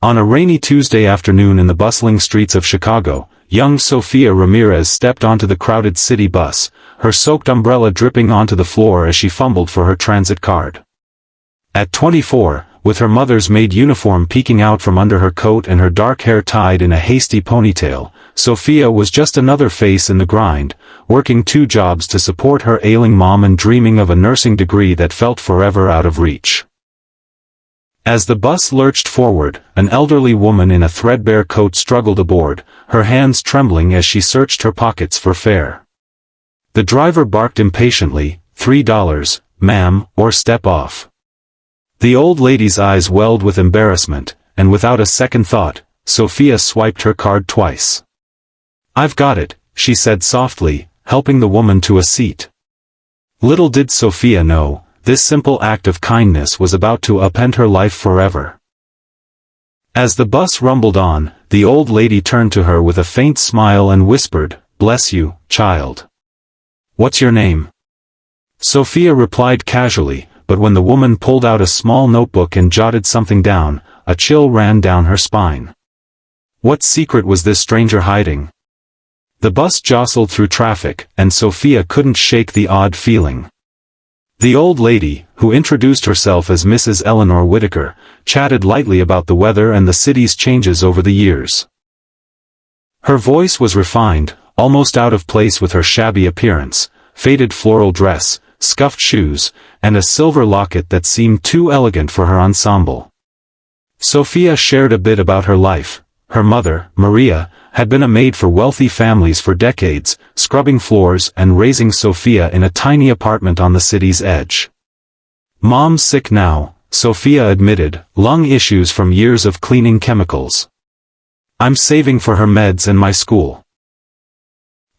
On a rainy Tuesday afternoon in the bustling streets of Chicago, young Sofia Ramirez stepped onto the crowded city bus, her soaked umbrella dripping onto the floor as she fumbled for her transit card. At 24, with her mother's maid uniform peeking out from under her coat and her dark hair tied in a hasty ponytail, Sofia was just another face in the grind, working 2 jobs to support her ailing mom and dreaming of a nursing degree that felt forever out of reach. As the bus lurched forward, an elderly woman in a threadbare coat struggled aboard, her hands trembling as she searched her pockets for fare. The driver barked impatiently, $3, ma'am, or step off. The old lady's eyes welled with embarrassment, and without a second thought, Sofia swiped her card twice. "I've got it," she said softly, helping the woman to a seat. Little did Sofia know, this simple act of kindness was about to upend her life forever. As the bus rumbled on, the old lady turned to her with a faint smile and whispered, "Bless you, child. What's your name?" Sofia replied casually, but when the woman pulled out a small notebook and jotted something down, a chill ran down her spine. What secret was this stranger hiding? The bus jostled through traffic, and Sofia couldn't shake the odd feeling. The old lady, who introduced herself as Mrs. Eleanor Whitaker, chatted lightly about the weather and the city's changes over the years. Her voice was refined, almost out of place with her shabby appearance, faded floral dress, scuffed shoes, and a silver locket that seemed too elegant for her ensemble. Sofia shared a bit about her life. Her mother, Maria, had been a maid for wealthy families for decades, scrubbing floors and raising Sofia in a tiny apartment on the city's edge. Mom's sick now, Sofia admitted, lung issues from years of cleaning chemicals. I'm saving for her meds and my school.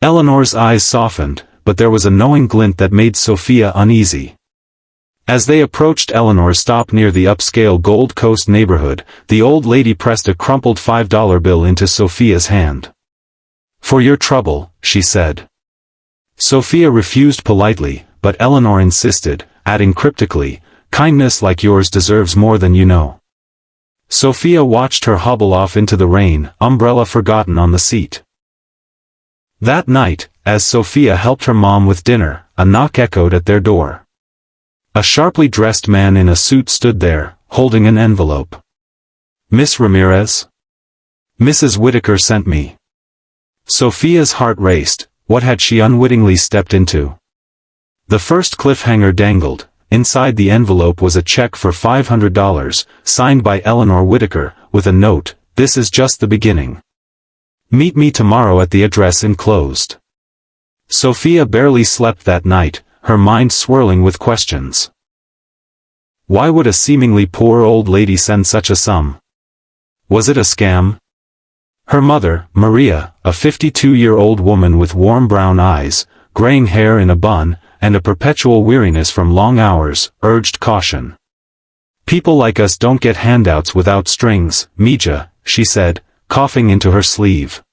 Eleanor's eyes softened, but there was a knowing glint that made Sofia uneasy. As they approached Eleanor's stop near the upscale Gold Coast neighborhood, the old lady pressed a crumpled $5 bill into Sofia's hand. "For your trouble," she said. Sofia refused politely, but Eleanor insisted, adding cryptically, "Kindness like yours deserves more than you know." Sofia watched her hobble off into the rain, umbrella forgotten on the seat. That night, as Sofia helped her mom with dinner, a knock echoed at their door. A sharply dressed man in a suit stood there, holding an envelope. "Miss Ramirez?" "Mrs. Whitaker sent me." Sofia's heart raced. What had she unwittingly stepped into? The first cliffhanger dangled. Inside the envelope was a check for $500, signed by Eleanor Whitaker, with a note, "This is just the beginning. Meet me tomorrow at the address enclosed." Sofia barely slept that night, her mind swirling with questions. Why would a seemingly poor old lady send such a sum? Was it a scam? Her mother, Maria, a 52-year-old woman with warm brown eyes, graying hair in a bun, and a perpetual weariness from long hours, urged caution. "People like us don't get handouts without strings, Mija," she said, coughing into her sleeve.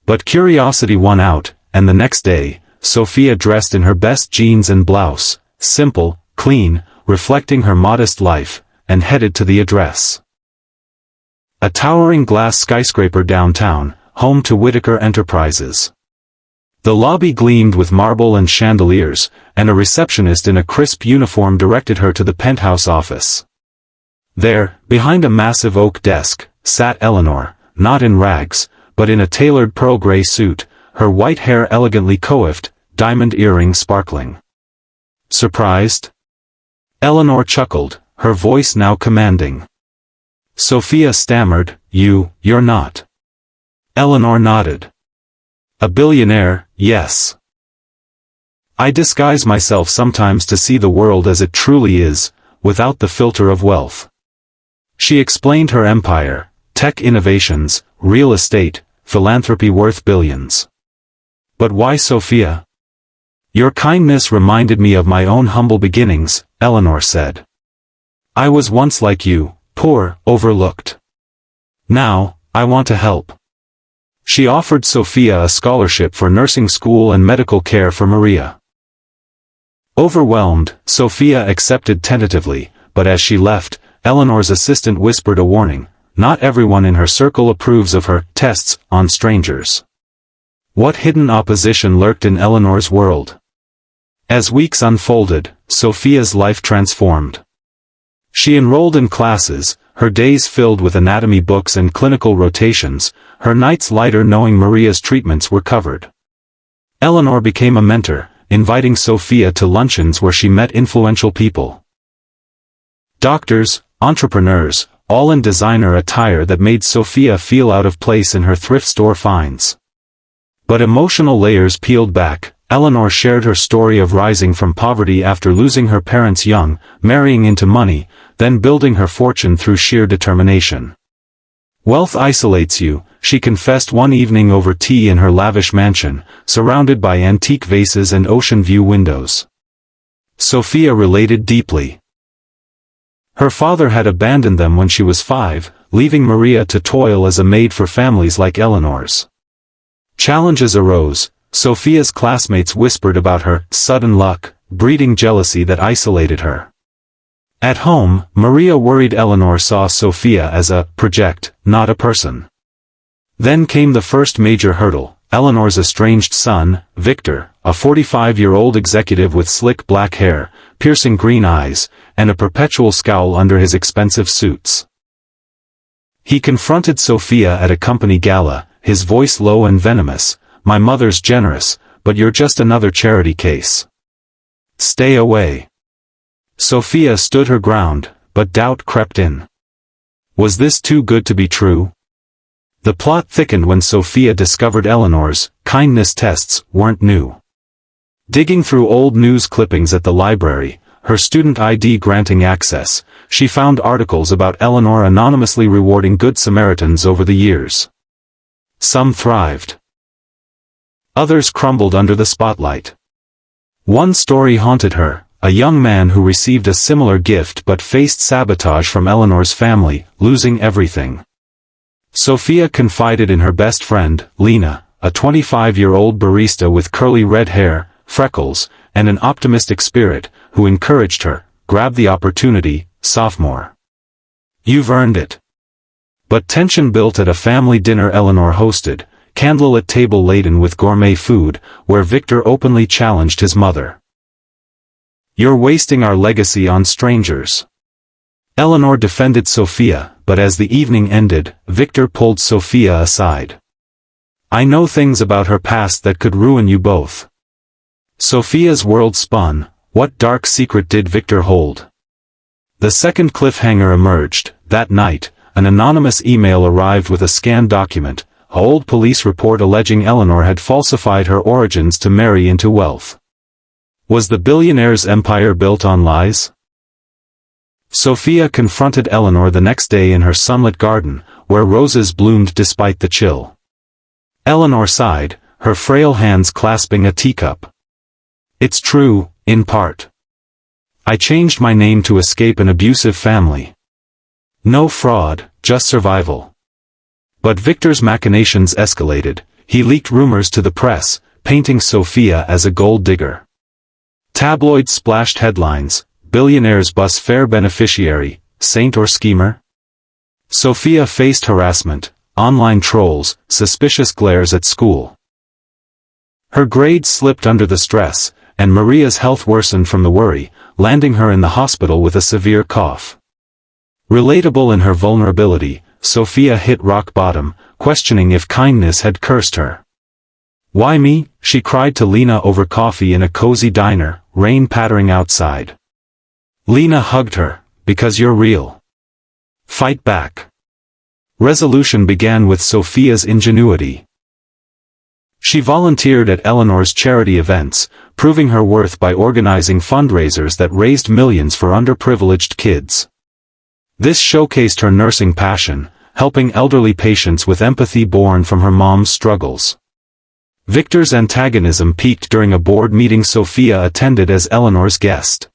But curiosity won out, and the next day, Sofia dressed in her best jeans and blouse, simple, clean, reflecting her modest life, and headed to the address. A towering glass skyscraper downtown, home to Whitaker Enterprises. The lobby gleamed with marble and chandeliers, and a receptionist in a crisp uniform directed her to the penthouse office. There, behind a massive oak desk, sat Eleanor, not in rags, but in a tailored pearl gray suit, her white hair elegantly coiffed, diamond earrings sparkling. "Surprised?" Eleanor chuckled, her voice now commanding. Sofia stammered, You're not." Eleanor nodded. "A billionaire, yes. I disguise myself sometimes to see the world as it truly is, without the filter of wealth." She explained her empire, tech innovations, real estate, philanthropy worth billions. "But why Sofia?" "Your kindness reminded me of my own humble beginnings," Eleanor said. "I was once like you, poor, overlooked. Now, I want to help." She offered Sofia a scholarship for nursing school and medical care for Maria. Overwhelmed, Sofia accepted tentatively, but as she left, Eleanor's assistant whispered a warning, not everyone in her circle approves of her tests on strangers. What hidden opposition lurked in Eleanor's world? As weeks unfolded, Sophia's life transformed. She enrolled in classes, her days filled with anatomy books and clinical rotations, her nights lighter knowing Maria's treatments were covered. Eleanor became a mentor, inviting Sophia to luncheons where she met influential people. Doctors, entrepreneurs, all in designer attire that made Sophia feel out of place in her thrift store finds. But emotional layers peeled back. Eleanor shared her story of rising from poverty after losing her parents young, marrying into money, then building her fortune through sheer determination. Wealth isolates you, she confessed one evening over tea in her lavish mansion, surrounded by antique vases and ocean view windows. Sophia related deeply. Her father had abandoned them when she was 5, leaving Maria to toil as a maid for families like Eleanor's. Challenges arose. Sophia's classmates whispered about her sudden luck, breeding jealousy that isolated her. At home, Maria worried Eleanor saw Sophia as a project, not a person. Then came the first major hurdle, Eleanor's estranged son, Victor, a 45-year-old executive with slick black hair, piercing green eyes, and a perpetual scowl under his expensive suits. He confronted Sophia at a company gala, his voice low and venomous. "My mother's generous, but you're just another charity case. Stay away." Sophia stood her ground, but doubt crept in. Was this too good to be true? The plot thickened when Sophia discovered Eleanor's kindness tests weren't new. Digging through old news clippings at the library, her student ID granting access, she found articles about Eleanor anonymously rewarding Good Samaritans over the years. Some thrived. Others crumbled under the spotlight. One story haunted her, a young man who received a similar gift but faced sabotage from Eleanor's family, losing everything. Sophia confided in her best friend, Lena, a 25-year-old barista with curly red hair, freckles, and an optimistic spirit, who encouraged her, "Grab the opportunity, sophomore. You've earned it." But tension built at a family dinner Eleanor hosted, candlelit table laden with gourmet food, where Victor openly challenged his mother. "You're wasting our legacy on strangers." Eleanor defended Sophia, but as the evening ended, Victor pulled Sophia aside. "I know things about her past that could ruin you both." Sophia's world spun. What dark secret did Victor hold? The second cliffhanger emerged. That night, an anonymous email arrived with a scanned document, an old police report alleging Eleanor had falsified her origins to marry into wealth. Was the billionaire's empire built on lies? Sophia confronted Eleanor the next day in her sunlit garden, where roses bloomed despite the chill. Eleanor sighed, her frail hands clasping a teacup. "It's true, in part. I changed my name to escape an abusive family. No fraud, just survival." But Victor's machinations escalated. He leaked rumors to the press, painting Sophia as a gold digger. Tabloids splashed headlines, "Billionaire's bus fare beneficiary, saint or schemer?" Sophia faced harassment, online trolls, suspicious glares at school. Her grades slipped under the stress, and Maria's health worsened from the worry, landing her in the hospital with a severe cough. Relatable in her vulnerability, Sophia hit rock bottom, questioning if kindness had cursed her. "Why me?" she cried to Lena over coffee in a cozy diner, rain pattering outside. Lena hugged her, "Because you're real. Fight back." Resolution began with Sophia's ingenuity. She volunteered at Eleanor's charity events, proving her worth by organizing fundraisers that raised millions for underprivileged kids. This showcased her nursing passion, helping elderly patients with empathy born from her mom's struggles. Victor's antagonism peaked during a board meeting Sophia attended as Eleanor's guest.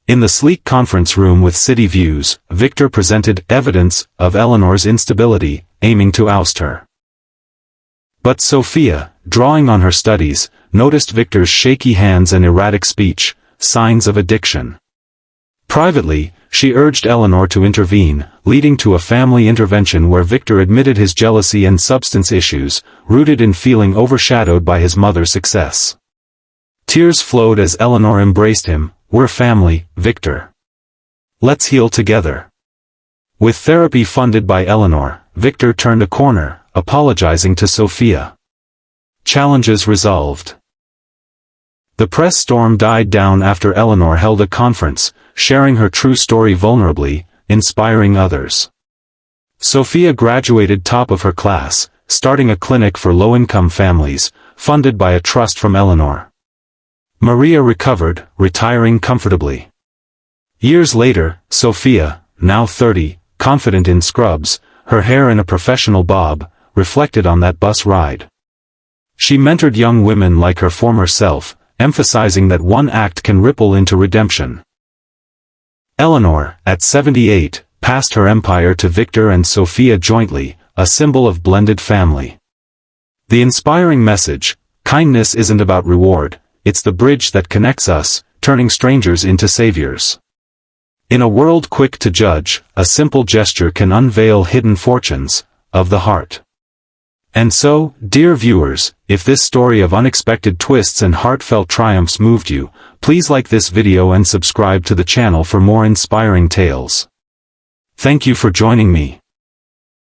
In the sleek conference room with city views, Victor presented evidence of Eleanor's instability, aiming to oust her. But Sophia, drawing on her studies, noticed Victor's shaky hands and erratic speech, signs of addiction. Privately, she urged Eleanor to intervene, leading to a family intervention where Victor admitted his jealousy and substance issues, rooted in feeling overshadowed by his mother's success. Tears flowed as Eleanor embraced him. "We're family, Victor. Let's heal together." With therapy funded by Eleanor, Victor turned a corner, apologizing to Sophia. Challenges resolved. The press storm died down after Eleanor held a conference, sharing her true story vulnerably, inspiring others. Sophia graduated top of her class, starting a clinic for low-income families, funded by a trust from Eleanor. Maria recovered, retiring comfortably. Years later, Sophia, now 30, confident in scrubs, her hair in a professional bob, reflected on that bus ride. She mentored young women like her former self, emphasizing that one act can ripple into redemption. Eleanor, at 78, passed her empire to Victor and Sophia jointly, a symbol of blended family. The inspiring message: kindness isn't about reward, it's the bridge that connects us, turning strangers into saviors. In a world quick to judge, a simple gesture can unveil hidden fortunes of the heart. And so, dear viewers, if this story of unexpected twists and heartfelt triumphs moved you, please like this video and subscribe to the channel for more inspiring tales. Thank you for joining me.